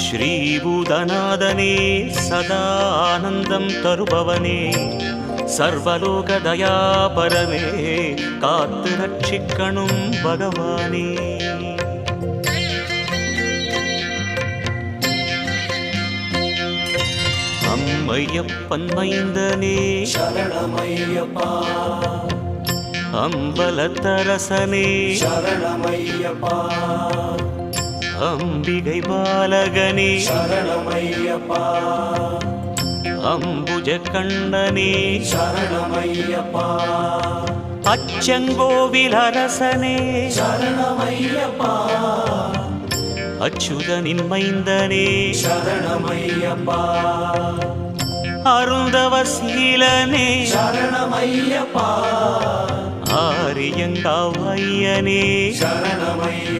ஸ்ரீபூதநாதனே சதா ஆனந்தம் தருபவனே சர்வலோக தயாபரனே காத்து ரட்சிக்கணும் பகவானே. அம்மையப்பன் மைந்தனே சரணமையப்பா, அம்பலத்தரசனே சரணமையப்பா, அம்பிகை பாலகனே சரணமையப்பா, அம்புஜ கண்ணனே சரணமையப்பா, அச்சங்கோவில் அரசனே சரணமையப்பா, அச்சுதனின் மைந்தனே சரணமையப்பா, அருந்தவசீலனே சரணமையப்பா, ஆரியங்காவையனே சரணமையப்பா,